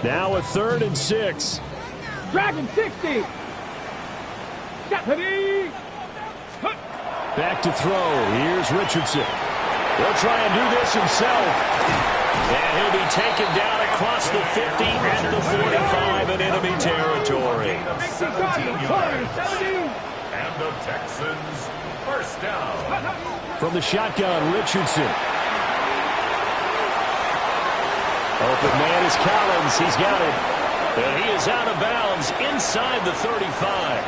Now a 3rd and 6. Dragon 60. Back to throw. Here's Richardson. He'll try and do this himself. And he'll be taken down across the 50 and the 45 in enemy territory. 17 yards. And the Texans first down. From the shotgun, Richardson. Open man is Collins. He's got it. And he is out of bounds inside the 35.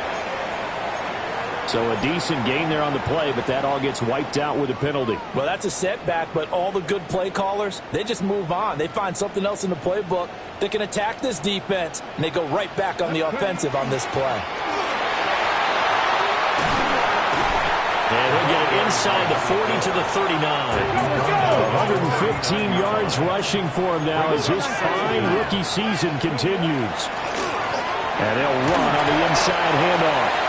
So a decent gain there on the play, but that all gets wiped out with a penalty. Well, that's a setback, but all the good play callers, they just move on. They find something else in the playbook that can attack this defense, and they go right back on the offensive on this play. And he'll get it inside the 40 to the 39. 115 yards rushing for him now as his fine rookie season continues. And they'll run on the inside handoff.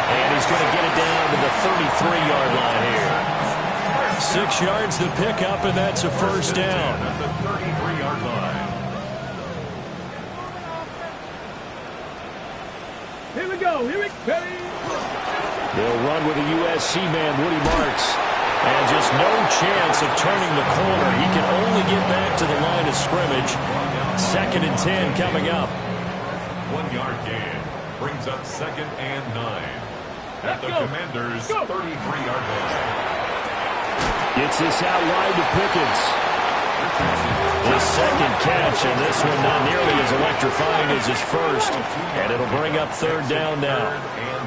And he's going to get it down to the 33-yard line here. 6 yards to pick up, and that's a first down. At the 33-yard line. Here we go. Here we go. They'll run with a USC man, Woody Marks. And just no chance of turning the corner. He can only get back to the line of scrimmage. 2nd and 10 coming up. 1 yard gain brings up 2nd and 9. At the Commanders' 33-yard line. Gets this out wide to Pickens. His second catch, and this one not nearly as electrifying as his first. And it'll bring up 3rd down now. 3rd and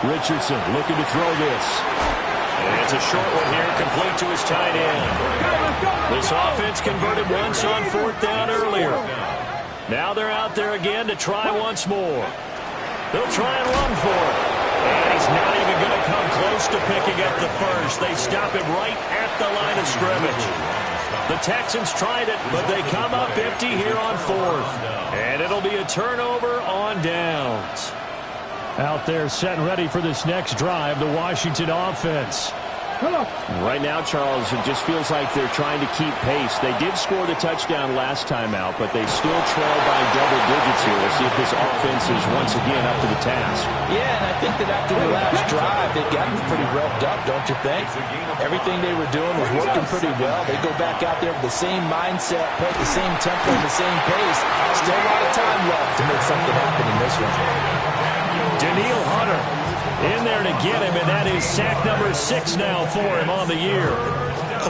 8. Richardson looking to throw this. And it's a short one here, complete to his tight end. This offense converted once on 4th down earlier. Now they're out there again to try once more. They'll try and run for it. And he's not even going to come close to picking up the first. They stop him right at the line of scrimmage. The Texans tried it, but they come up empty here on 4th. And it'll be a turnover on downs. Out there set and ready for this next drive, the Washington offense. Right now, Charles, it just feels like they're trying to keep pace. They did score the touchdown last time out, but they still trail by double digits here. We'll see if this offense is once again up to the task. Yeah, and I think that after the last drive, they've gotten pretty revved up, don't you think? Everything they were doing was working pretty well. They go back out there with the same mindset, play at the same tempo, and the same pace. Still a lot of time left to make something happen in this one. Danielle Hunter in there to get him, and that is sack number 6 now for him on the year.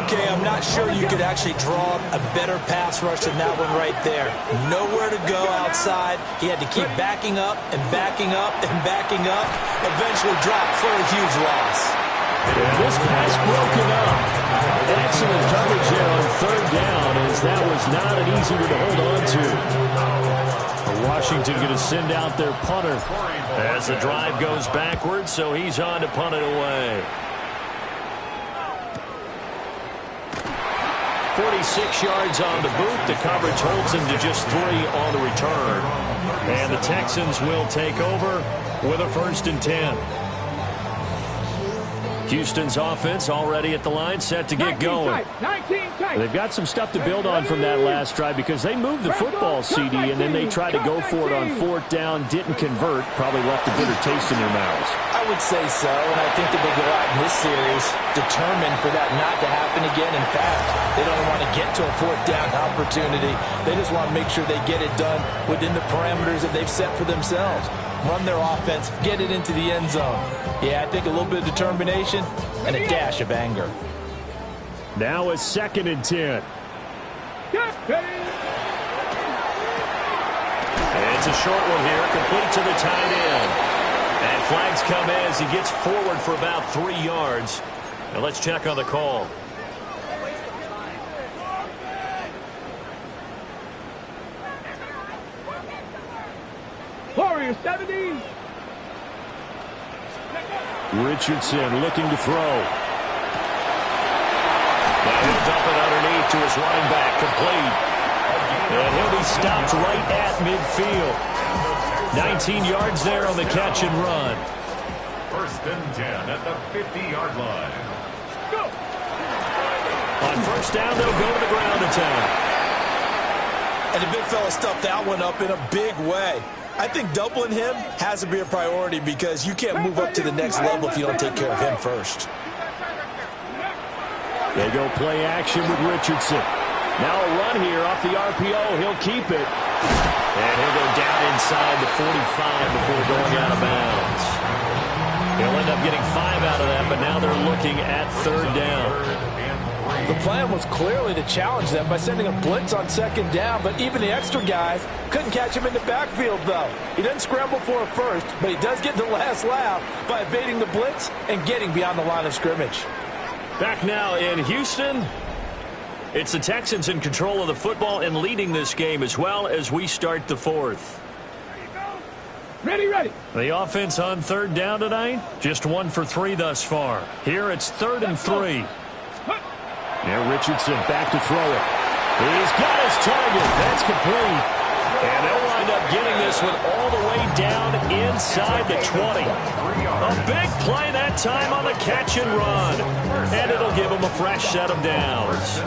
Okay, I'm not sure you could actually draw a better pass rush than that one right there. Nowhere to go outside. He had to keep backing up and backing up and backing up. Eventually dropped for a huge loss. And this pass broken up. Excellent coverage there on 3rd down, as that was not an easy one to hold on to. Washington going to send out their punter as the drive goes backwards, so he's on to punt it away. 46 yards on the boot. The coverage holds him to just 3 on the return. And the Texans will take over with a 1st and 10. Houston's offense already at the line, set to get going. They've got some stuff to build on from that last drive because they moved the football, CD, and then they tried to go for it on 4th down, didn't convert, probably left a bitter taste in their mouths. I would say so, and I think that they go out in this series determined for that not to happen again. In fact, they don't want to get to a 4th down opportunity. They just want to make sure they get it done within the parameters that they've set for themselves. Run their offense, get it into the end zone. Yeah, I think a little bit of determination and a dash of anger. Now a 2nd and 10. And it's a short one here, complete to the tight end. And flags come as he gets forward for about 3 yards. Now let's check on the call. Warriors 70. Richardson looking to throw. Now he'll dump it underneath to his running back, complete. And he'll be stopped right at midfield. 19 yards there on the catch and run. 1st and 10 at the 50-yard line. On 1st down, they'll go to the ground attack. And the big fella stuffed that one up in a big way. I think doubling him has to be a priority because you can't move up to the next level if you don't take care of him first. They go play action with Richardson. Now a run here off the RPO. He'll keep it. And he'll go down inside the 45 before going out of bounds. He'll end up getting 5 out of that, but now they're looking at third down. The plan was clearly to challenge them by sending a blitz on second down, but even the extra guys couldn't catch him in the backfield, though. He doesn't scramble for a first, but he does get the last laugh by evading the blitz and getting beyond the line of scrimmage. Back now in Houston. It's the Texans in control of the football and leading this game as well as we start the fourth. Ready, ready. The offense on third down tonight, just 1 for 3 thus far. Here it's 3rd and 3. Now Richardson back to throw it. He's got his target. That's complete. And they'll wind up getting this one all the way down inside the 20. A big play that time on the catch and run. And it'll give them a fresh set of downs.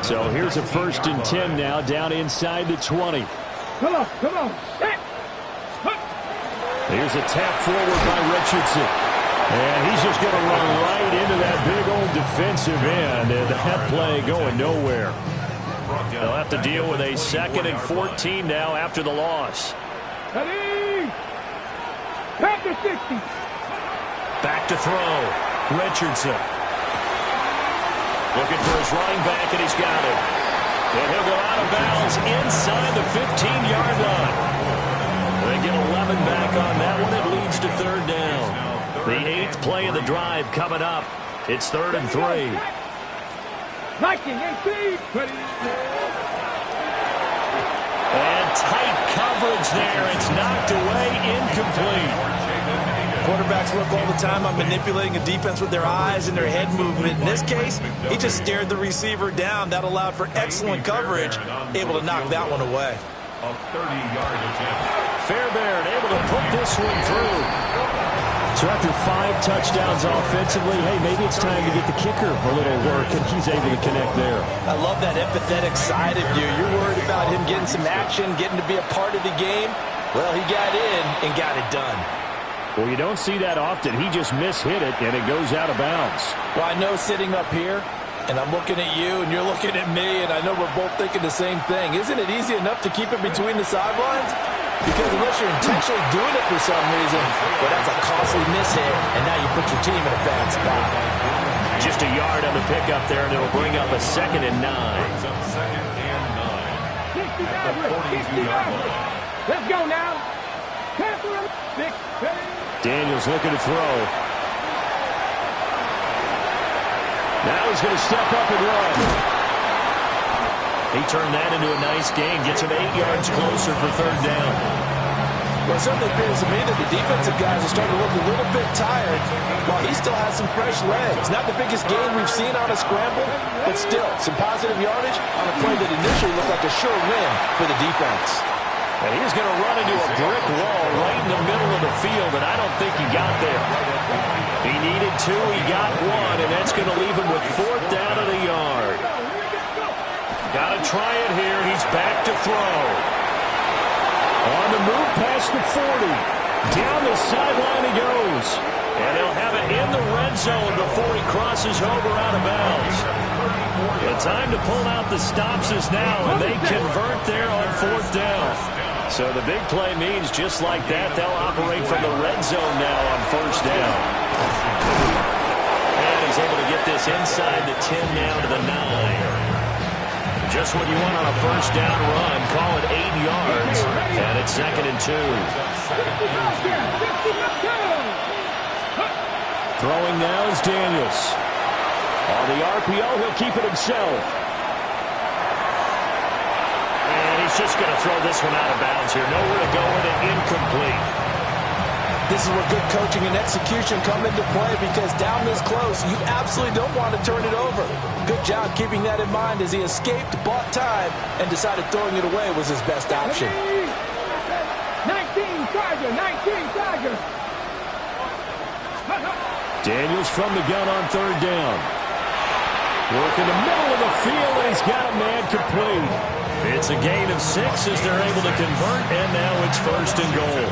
So here's a 1st and 10 now down inside the 20. Come on, come on. Here's a tap forward by Richardson. And he's just going to run right into that big old defensive end. And that play going nowhere. They'll have to deal with a 2nd and 14 now after the loss. Ready. Back to 60. Back to throw. Richardson. Looking for his running back, and he's got it. And he'll go out of bounds inside the 15-yard line. They get 11 back on that one. It leads to third down. The 8th play of the drive coming up. It's 3rd and 3. Viking, 18. And tight coverage there. It's knocked away, incomplete. Quarterbacks work all the time on manipulating a defense with their eyes and their head movement. In this case, he just stared the receiver down. That allowed for excellent coverage, able to knock that one away. A 30-yard attempt. Fairbairn able to put this one through. So after 5 touchdowns offensively, hey, maybe it's time to get the kicker a little work, and he's able to connect there. I love that empathetic side of you. You're worried about him getting some action, getting to be a part of the game. Well, he got in and got it done. Well, you don't see that often. He just mishit it, and it goes out of bounds. Well, I know sitting up here, and I'm looking at you, and you're looking at me, and I know we're both thinking the same thing. Isn't it easy enough to keep it between the sidelines? Because unless you're intentionally doing it for some reason, well, that's a costly mishit, and now you put your team in a bad spot. Just a yard on the pickup there, and it'll bring up a 2nd and 9. Brings up 2nd and 9. 60-yard line. Let's go now. Daniels looking to throw. Now he's going to step up and run. He turned that into a nice gain. Gets him 8 yards closer for third down. Well, it certainly appears to me that the defensive guys are starting to look a little bit tired while he still has some fresh legs. Not the biggest gain we've seen on a scramble, but still some positive yardage on a play that initially looked like a sure win for the defense. And he's going to run into a brick wall right in the middle of the field, and I don't think he got there. He needed 2, he got 1, and that's going to leave him with 4th down of the yard. Got to try it here. He's back to throw. On the move past the 40. Down the sideline he goes. And he'll have it in the red zone before he crosses over out of bounds. The time to pull out the stops is now, and they convert there on 4th down. So the big play means just like that, they'll operate from the red zone now on 1st down. And he's able to get this inside the 10 now to the 9. Just what you want on a 1st down run. Call it 8 yards. And it's 2nd and 2. Throwing now is Daniels. On the RPO, he'll keep it himself. And he's just going to throw this one out of bounds here. Nowhere to go with it. Incomplete. This is where good coaching and execution come into play because down this close, you absolutely don't want to turn it over. Good job keeping that in mind as he escaped, bought time, and decided throwing it away was his best option. 19 Tiger, 19 Tiger. Daniels from the gun on 3rd down. Work in the middle of the field, and he's got a man complete. It's a gain of 6 as they're able to convert, and now it's first and goal.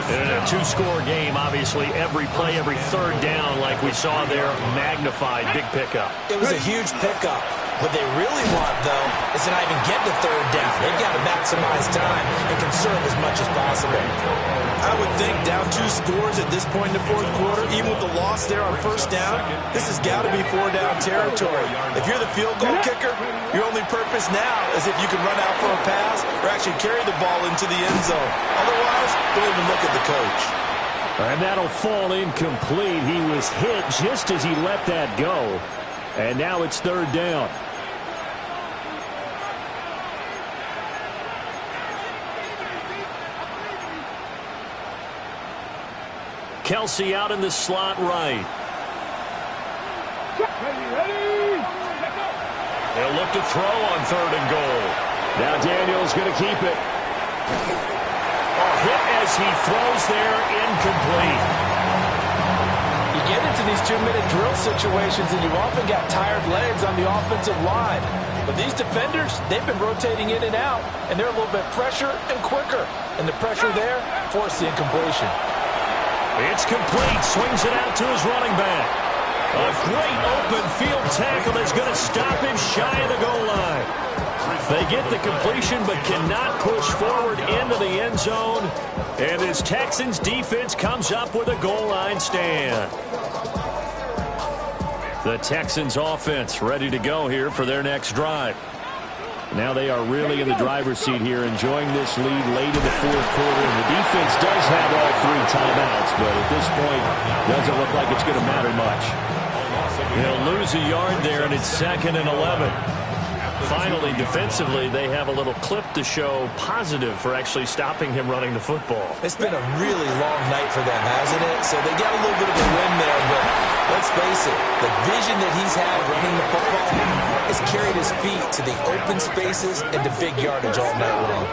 In a two-score game, obviously, every play, every third down, like we saw there, magnified, big pickup. It was a huge pickup. What they really want, though, is to not even get to third down. They've got to maximize time and conserve as much as possible. I would think down 2 scores at this point in the fourth quarter, even with the loss there on first down, this has got to be 4-down territory. If you're the field goal kicker, your only purpose now is if you can run out for a pass or actually carry the ball into the end zone. Otherwise, don't even look at the coach. And that'll fall incomplete. He was hit just as he let that go. And now it's third down. Kelsey out in the slot right. They'll look to throw on third and goal. Now Daniel's going to keep it. Hit as he throws there, incomplete. You get into these 2-minute drill situations and you often got tired legs on the offensive line. But these defenders, they've been rotating in and out, and they're a little bit fresher and quicker. And the pressure there forced the incompletion. It's complete. Swings it out to his running back. A great open field tackle that's going to stop him shy of the goal line. They get the completion but cannot push forward into the end zone. And this Texans defense comes up with a goal line stand. The Texans offense ready to go here for their next drive. Now they are really in the driver's seat here, enjoying this lead late in the fourth quarter. And the defense does have all 3 timeouts, but at this point, doesn't look like it's going to matter much. They'll lose a yard there, and it's 2nd and 11. Finally, defensively, they have a little clip to show positive for actually stopping him running the football. It's been a really long night for them, hasn't it? So they got a little bit of a win there, but let's face it, the vision that he's had running the football has carried his feet to the open spaces and to big yardage all night long.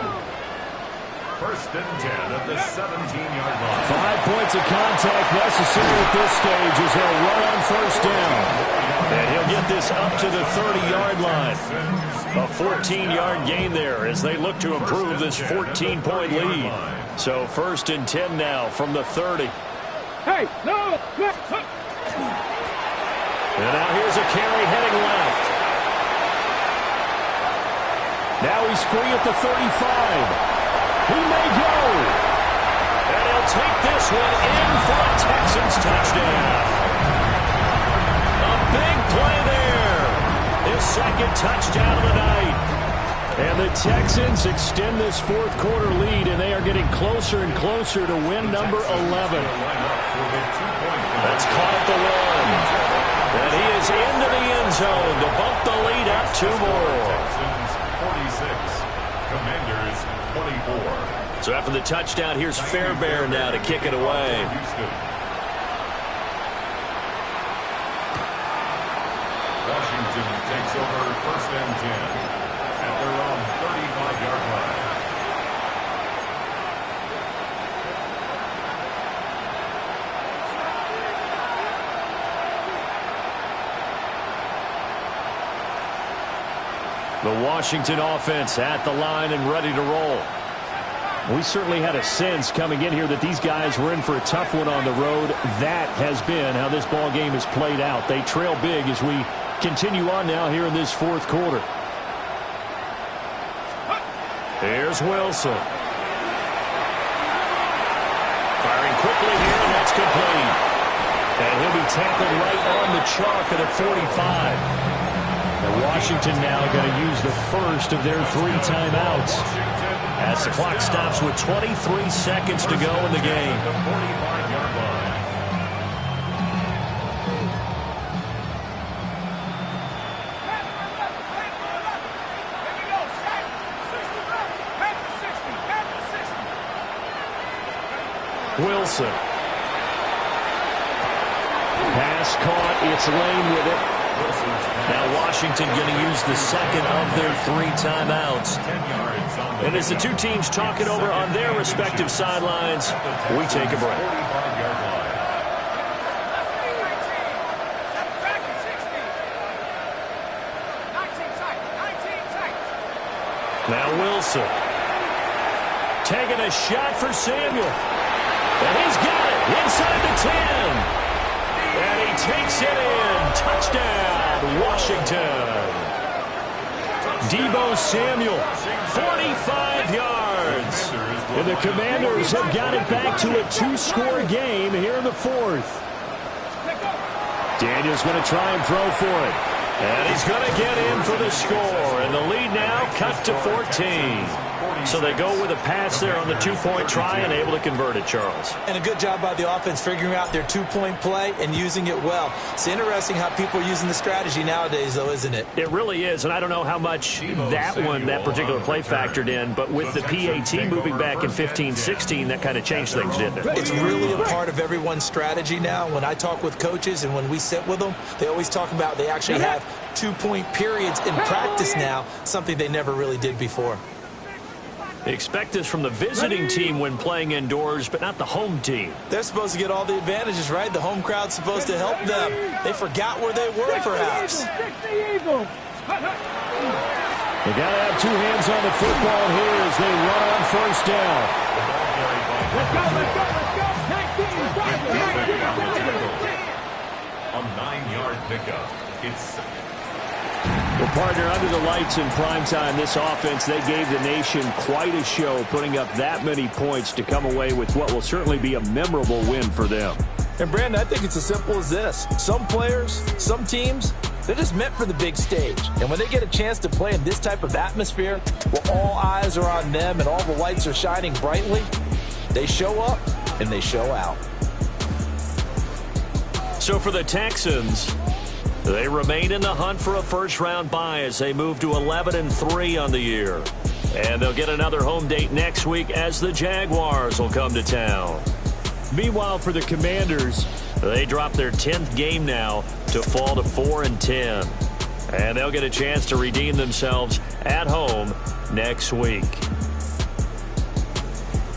First and 10 at the 17-yard line. 5 points of contact necessary at this stage as they'll run on first down. And he'll get this up to the 30-yard line. A 14-yard gain there as they look to improve this 14-point lead. So first and 10 now from the 30. Hey, no! And now here's a carry heading left. Now he's free at the 35. He may go. And he'll take this one in for a Texans touchdown. A big play there. His 2nd touchdown of the night. And the Texans extend this fourth quarter lead, and they are getting closer and closer to win number 11. That's caught at the 1. And he is into the end zone to bump the lead up 2 more. Texans 46, Commanders 24. So after the touchdown, here's Fairbairn now to kick it away. Washington takes over first and 10 at their own 35-yard line. The Washington offense at the line and ready to roll. We certainly had a sense coming in here that these guys were in for a tough one on the road. That has been how this ball game has played out. They trail big as we continue on now here in this fourth quarter. Here's Wilson. Firing quickly here, and that's complete. And he'll be tackled right on the chalk at a 45. And Washington now going to use the first of their 3 timeouts as the clock stops with 23 seconds to go in the game. The 45-yard line. Wilson. Pass caught. It's Lane with it. Now Washington going to use the second of their 3 timeouts. And as the 2 teams talk it over on their respective sidelines, we take a break. Now Wilson. Taking a shot for Samuel. And he's got it inside the 10. And he takes it in. Touchdown, Washington. Deebo Samuel, 45 yards. And the Commanders have got it back to a 2-score game here in the fourth. Daniel's going to try and throw for it. And he's going to get in for the score. And the lead now cut to 14. So they go with a pass there on the 2-point try and able to convert it, Charles. And a good job by the offense figuring out their 2-point play and using it well. It's interesting how people are using the strategy nowadays, though, isn't it? It really is, and I don't know how much that particular play factored in, but with the PAT moving back in 15-16, that kind of changed things, didn't it? It's really a part of everyone's strategy now. When I talk with coaches and when we sit with them, they always talk about they actually have 2-point periods in practice now, something they never really did before. Expect this from the visiting team when playing indoors, but not the home team. They're supposed to get all the advantages, right? The home crowd's supposed to help them. They forgot where they were, perhaps. They got to have two hands on the football here as they run on first down. Let's go, let's go, let's go. Tag team, a 9-yard pickup. It's Well, partner, under the lights in primetime, this offense, they gave the nation quite a show, putting up that many points to come away with what will certainly be a memorable win for them. And, Brandon, I think it's as simple as this. Some players, some teams, they're just meant for the big stage. And when they get a chance to play in this type of atmosphere, where all eyes are on them and all the lights are shining brightly, they show up and they show out. So for the Texans, they remain in the hunt for a first-round bye as they move to 11-3 on the year. And they'll get another home date next week as the Jaguars will come to town. Meanwhile, for the Commanders, they drop their 10th game now to fall to 4-10. And they'll get a chance to redeem themselves at home next week.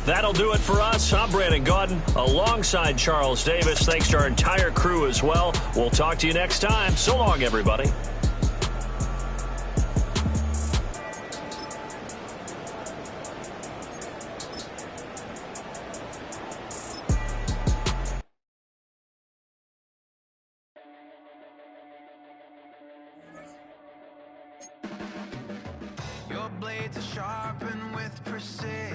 That'll do it for us. I'm Brandon Gaudin alongside Charles Davis. Thanks to our entire crew as well. We'll talk to you next time. So long, everybody. Your blades are sharpened with precision.